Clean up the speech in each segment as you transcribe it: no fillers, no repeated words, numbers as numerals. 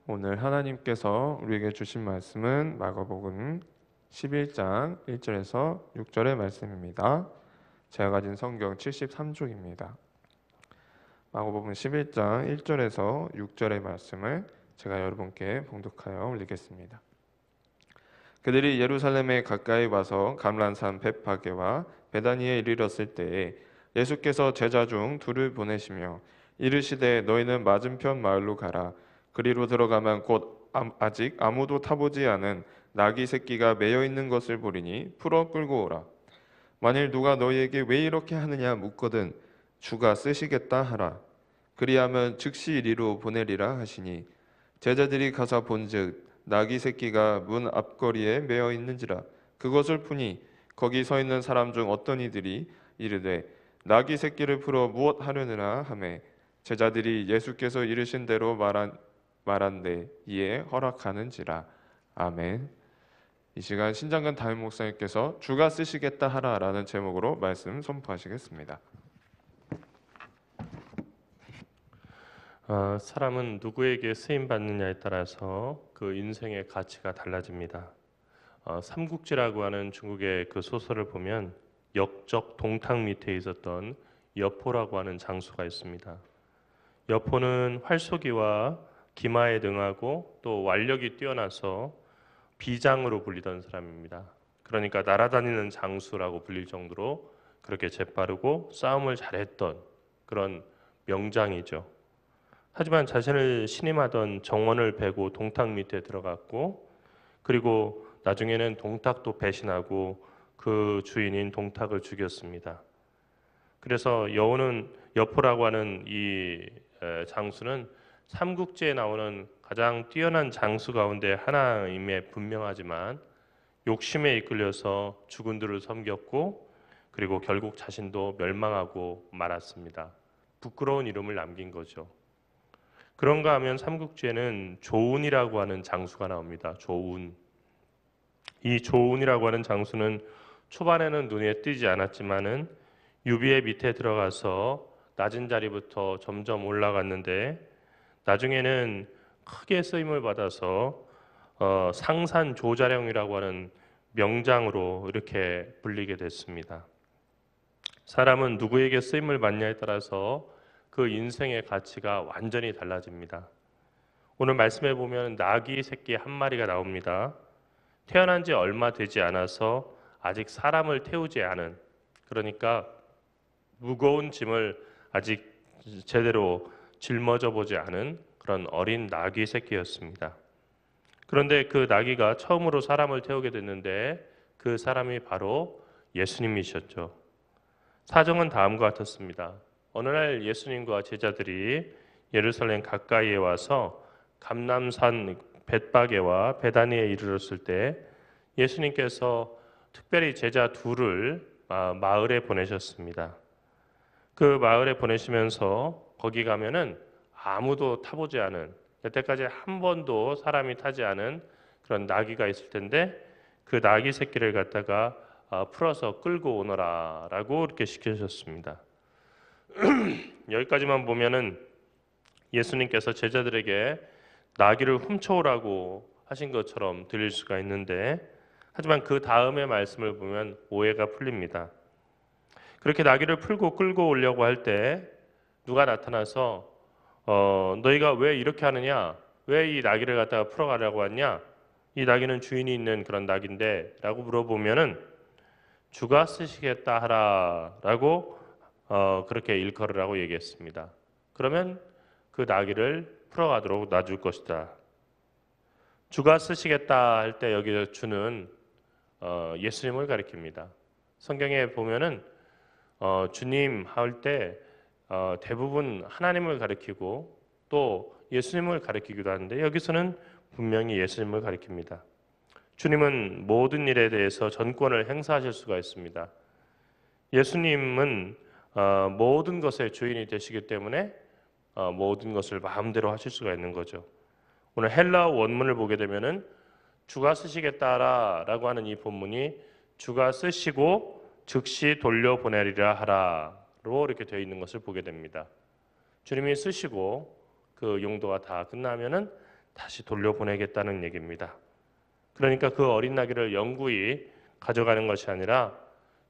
오늘 하나님께서 우리에게 주신 말씀은 마가복음 11장 1절에서 6절의 말씀입니다. 제가 가진 성경 73쪽입니다. 마가복음 11장 1절에서 6절의 말씀을 제가 여러분께 봉독하여 올리겠습니다. 그들이 예루살렘에 가까이 와서 감람산 벳파게와 베다니에 이르렀을 때에 예수께서 제자 중 둘을 보내시며 이르시되 너희는 맞은편 마을로 가라. 그리로 들어가면 곧 아직 아무도 타보지 않은 나귀 새끼가 매여 있는 것을 보리니 풀어 끌고 오라. 만일 누가 너희에게 왜 이렇게 하느냐 묻거든 주가 쓰시겠다 하라. 그리하면 즉시 이리로 보내리라 하시니 제자들이 가서 본즉 나귀 새끼가 문 앞거리에 매어 있는지라. 그것을 푸니 거기 서 있는 사람 중 어떤 이들이 이르되 나귀 새끼를 풀어 무엇 하려느라 하매 제자들이 예수께서 이르신 대로 말한데 이에 허락하는지라. 아멘. 이 시간 신장근 담임 목사님께서 주가 쓰시겠다 하라라는 제목으로 말씀 선포하시겠습니다. 사람은 누구에게 쓰임 받느냐에 따라서 그 인생의 가치가 달라집니다. 삼국지라고 하는 중국의 그 소설을 보면 역적 동탁 밑에 있었던 여포라고 하는 장수가 있습니다. 여포는 활쏘기와 기마에 능하고 또 완력이 뛰어나서 비장으로 불리던 사람입니다. 그러니까 날아다니는 장수라고 불릴 정도로 그렇게 재빠르고 싸움을 잘했던 그런 명장이죠. 하지만 자신을 신임하던 정원을 베고 동탁 밑에 들어갔고, 그리고 나중에는 동탁도 배신하고 그 주인인 동탁을 죽였습니다. 그래서 여포라고 하는 이 장수는 삼국지에 나오는 가장 뛰어난 장수 가운데 하나임에 분명하지만 욕심에 이끌려서 주군들을 섬겼고, 그리고 결국 자신도 멸망하고 말았습니다. 부끄러운 이름을 남긴 거죠. 그런가 하면 삼국지에는 조운이라고 하는 장수가 나옵니다. 조운. 이 조운이라고 하는 장수는 초반에는 눈에 띄지 않았지만은 유비의 밑에 들어가서 낮은 자리부터 점점 올라갔는데 나중에는 크게 쓰임을 받아서 상산 조자룡이라고 하는 명장으로 이렇게 불리게 됐습니다. 사람은 누구에게 쓰임을 받냐에 따라서 그 인생의 가치가 완전히 달라집니다. 오늘 말씀해 보면 나귀 새끼 한 마리가 나옵니다. 태어난 지 얼마 되지 않아서 아직 사람을 태우지 않은, 그러니까 무거운 짐을 아직 제대로 짊어져 보지 않은 그런 어린 나귀 새끼였습니다. 그런데 그 나귀가 처음으로 사람을 태우게 됐는데 그 사람이 바로 예수님이셨죠. 사정은 다음과 같았습니다. 어느 날 예수님과 제자들이 예루살렘 가까이에 와서 감람산 벳바게와 베다니에 이르렀을 때 예수님께서 특별히 제자 둘을 마을에 보내셨습니다. 그 마을에 보내시면서 거기 가면은 아무도 타보지 않은, 여태까지 한 번도 사람이 타지 않은 그런 나귀가 있을 텐데 그 나귀 새끼를 갖다가 풀어서 끌고 오너라라고 이렇게 시키셨습니다. 여기까지만 보면은 예수님께서 제자들에게 나귀를 훔쳐오라고 하신 것처럼 들릴 수가 있는데, 하지만 그 다음의 말씀을 보면 오해가 풀립니다. 그렇게 나귀를 풀고 끌고 오려고 할 때 누가 나타나서 너희가 왜 이렇게 하느냐? 왜 이 나귀를 갖다가 풀어가려고 하냐? 이 나귀는 주인이 있는 그런 나귀인데 라고 물어보면은 주가 쓰시겠다 하라라고 그렇게 일컬을 하고 얘기했습니다. 그러면 그 나귀를 풀어가도록 놔줄 것이다. 주가 쓰시겠다 할 때 여기서 주는 예수님을 가리킵니다. 성경에 보면은 주님 할 때 대부분 하나님을 가리키고 또 예수님을 가리키기도 하는데 여기서는 분명히 예수님을 가리킵니다. 주님은 모든 일에 대해서 전권을 행사하실 수가 있습니다. 예수님은 모든 것의 주인이 되시기 때문에 모든 것을 마음대로 하실 수가 있는 거죠. 오늘 헬라어 원문을 보게 되면은 주가 쓰시겠다라고 하는 이 본문이 주가 쓰시고 즉시 돌려보내리라 하라로 이렇게 되어 있는 것을 보게 됩니다. 주님이 쓰시고 그 용도가 다 끝나면은 다시 돌려보내겠다는 얘기입니다. 그러니까 그 어린 나귀를 영구히 가져가는 것이 아니라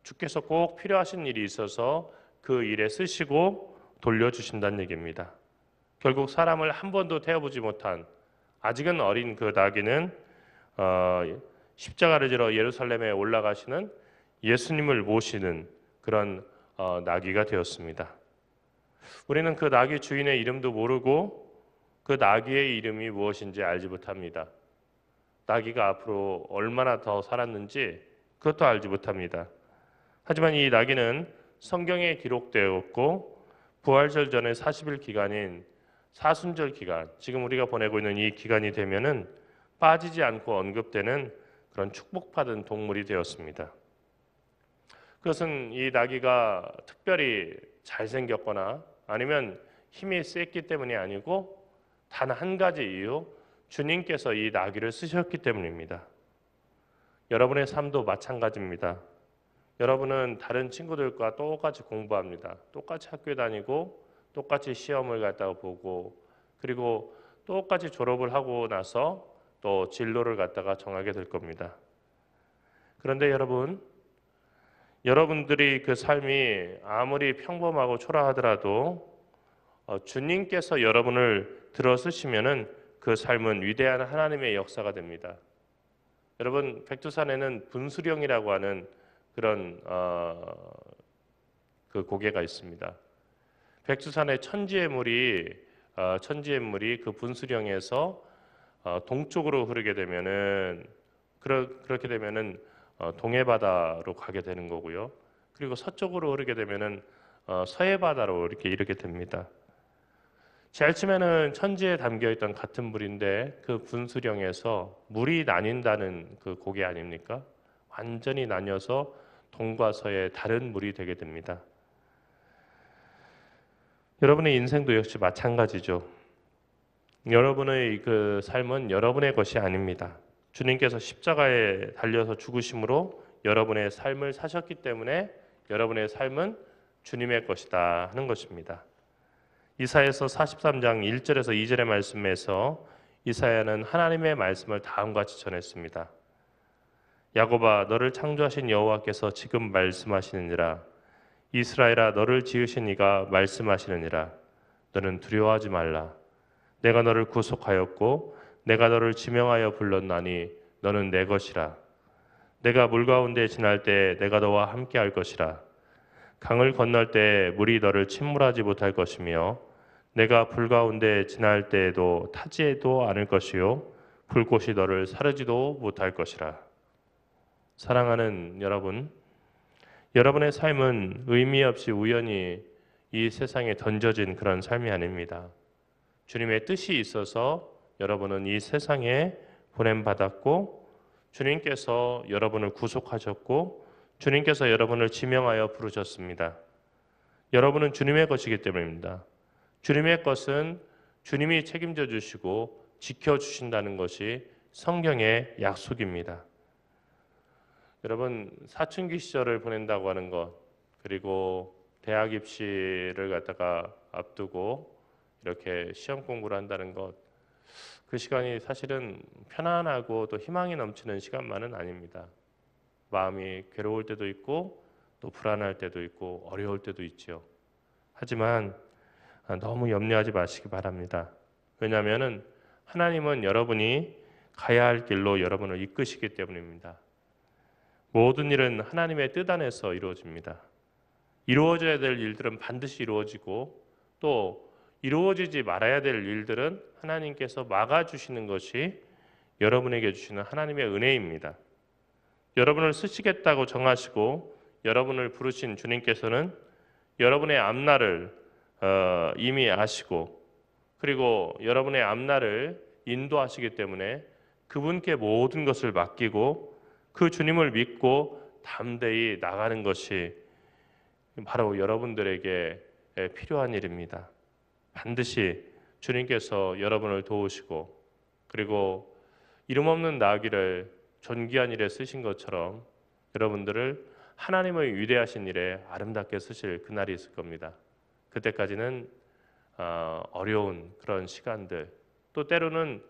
주께서 꼭 필요하신 일이 있어서 그 일에 쓰시고 돌려주신다는 얘기입니다. 결국 사람을 한 번도 태워보지 못한 아직은 어린 그 나귀는 십자가를 지러 예루살렘에 올라가시는 예수님을 모시는 그런 나귀가 되었습니다. 우리는 그 나귀 주인의 이름도 모르고 그 나귀의 이름이 무엇인지 알지 못합니다. 나귀가 앞으로 얼마나 더 살았는지 그것도 알지 못합니다. 하지만 이 나귀는 성경에 기록되었고 부활절 전에 40일 기간인 사순절 기간, 지금 우리가 보내고 있는 이 기간이 되면은 빠지지 않고 언급되는 그런 축복받은 동물이 되었습니다. 그것은 이 나귀가 특별히 잘생겼거나 아니면 힘이 셌기 때문이 아니고 단 한 가지 이유, 주님께서 이 나귀를 쓰셨기 때문입니다. 여러분의 삶도 마찬가지입니다. 여러분은 다른 친구들과 똑같이 공부합니다. 똑같이 학교에 다니고 똑같이 시험을 갖다가 보고 그리고 똑같이 졸업을 하고 나서 또 진로를 갖다가 정하게 될 겁니다. 그런데 여러분들이 그 삶이 아무리 평범하고 초라하더라도 주님께서 여러분을 들어쓰시면은 그 삶은 위대한 하나님의 역사가 됩니다. 여러분 백두산에는 분수령이라고 하는 그런 그 고개가 있습니다. 백두산의 천지의 물이 그 분수령에서 동쪽으로 흐르게 되면은 그렇게 되면은 동해 바다로 가게 되는 거고요. 그리고 서쪽으로 흐르게 되면은 서해 바다로 이렇게 이르게 됩니다. 잘 치면은 천지에 담겨 있던 같은 물인데 그 분수령에서 물이 나뉜다는 그 고개 아닙니까? 완전히 나뉘어서 동과 서의 다른 물이 되게 됩니다. 여러분의 인생도 역시 마찬가지죠. 여러분의 그 삶은 여러분의 것이 아닙니다. 주님께서 십자가에 달려서 죽으심으로 여러분의 삶을 사셨기 때문에 여러분의 삶은 주님의 것이다 하는 것입니다. 이사야서 43장 1절에서 2절의 말씀에서 이사야는 하나님의 말씀을 다음과 같이 전했습니다. 야곱아 너를 창조하신 여호와께서 지금 말씀하시느니라. 이스라엘아 너를 지으신 이가 말씀하시느니라. 너는 두려워하지 말라. 내가 너를 구속하였고 내가 너를 지명하여 불렀나니 너는 내 것이라. 내가 물 가운데 지날 때 내가 너와 함께 할 것이라. 강을 건널 때 물이 너를 침몰하지 못할 것이며 내가 불 가운데 지날 때에도 타지에도 않을 것이요 불꽃이 너를 사르지도 못할 것이라. 사랑하는 여러분, 여러분의 삶은 의미 없이 우연히 이 세상에 던져진 그런 삶이 아닙니다. 주님의 뜻이 있어서 여러분은 이 세상에 보냄받았고 주님께서 여러분을 구속하셨고 주님께서 여러분을 지명하여 부르셨습니다. 여러분은 주님의 것이기 때문입니다. 주님의 것은 주님이 책임져 주시고 지켜주신다는 것이 성경의 약속입니다. 여러분 사춘기 시절을 보낸다고 하는 것 그리고 대학 입시를 갖다가 앞두고 이렇게 시험 공부를 한다는 것 그 시간이 사실은 편안하고 또 희망이 넘치는 시간만은 아닙니다. 마음이 괴로울 때도 있고 또 불안할 때도 있고 어려울 때도 있죠. 하지만 너무 염려하지 마시기 바랍니다. 왜냐하면 하나님은 여러분이 가야 할 길로 여러분을 이끄시기 때문입니다. 모든 일은 하나님의 뜻 안에서 이루어집니다. 이루어져야 될 일들은 반드시 이루어지고 또 이루어지지 말아야 될 일들은 하나님께서 막아주시는 것이 여러분에게 주시는 하나님의 은혜입니다. 여러분을 쓰시겠다고 정하시고 여러분을 부르신 주님께서는 여러분의 앞날을 이미 아시고 그리고 여러분의 앞날을 인도하시기 때문에 그분께 모든 것을 맡기고 그 주님을 믿고 담대히 나가는 것이 바로 여러분들에게 필요한 일입니다. 반드시 주님께서 여러분을 도우시고 그리고 이름 없는 나귀를 존귀한 일에 쓰신 것처럼 여러분들을 하나님의 위대하신 일에 아름답게 쓰실 그날이 있을 겁니다. 그때까지는 어려운 그런 시간들 또 때로는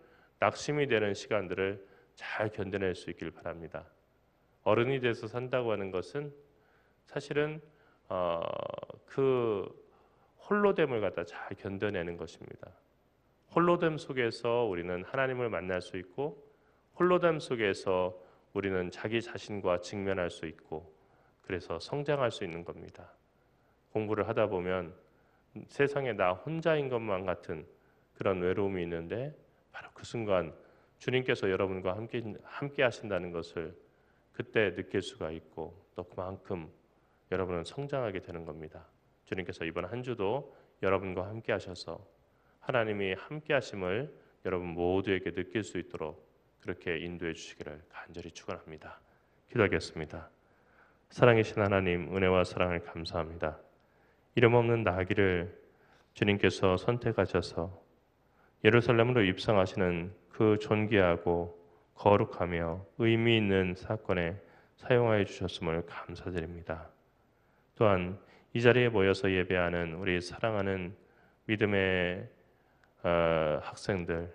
낙심이 되는 시간들을 잘 견뎌낼 수 있길 바랍니다. 어른이 돼서 산다고 하는 것은 사실은 그 홀로됨을 갖다 잘 견뎌내는 것입니다. 홀로됨 속에서 우리는 하나님을 만날 수 있고, 홀로됨 속에서 우리는 자기 자신과 직면할 수 있고, 그래서 성장할 수 있는 겁니다. 공부를 하다 보면 세상에 나 혼자인 것만 같은 그런 외로움이 있는데, 바로 그 순간 주님께서 여러분과 함께 하신다는 것을 그때 느낄 수가 있고, 또 그만큼 여러분은 성장하게 되는 겁니다. 주님께서 이번 한 주도 여러분과 함께 하셔서 하나님이 함께 하심을 여러분 모두에게 느낄 수 있도록 그렇게 인도해 주시기를 간절히 축원합니다. 기도하겠습니다. 사랑이신 하나님, 은혜와 사랑을 감사합니다. 이름 없는 나귀를 주님께서 선택하셔서 예루살렘으로 입성하시는 그 존귀하고 거룩하며 의미 있는 사건에 사용하여 주셨음을 감사드립니다. 또한 이 자리에 모여서 예배하는 우리 사랑하는 믿음의 학생들,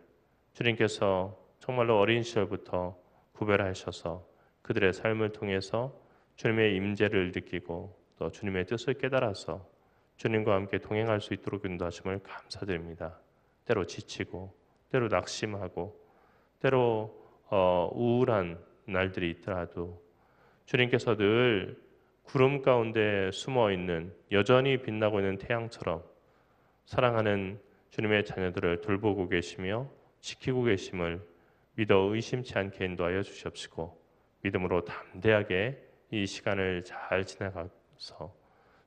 주님께서 정말로 어린 시절부터 구별하셔서 그들의 삶을 통해서 주님의 임재를 느끼고 또 주님의 뜻을 깨달아서 주님과 함께 동행할 수 있도록 인도하심을 감사드립니다. 때로 지치고 때로 낙심하고 때로 우울한 날들이 있더라도 주님께서 늘 구름 가운데 숨어 있는, 여전히 빛나고 있는 태양처럼 사랑하는 주님의 자녀들을 돌보고 계시며 지키고 계심을 믿어 의심치 않게 인도하여 주시옵시고, 믿음으로 담대하게 이 시간을 잘 지나가서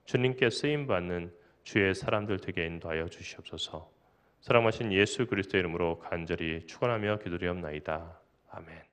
주님께 쓰임 받는 주의 사람들 되게 인도하여 주시옵소서. 사랑하신 예수 그리스도의 이름으로 간절히 축원하며 기도드리옵나이다. 아멘.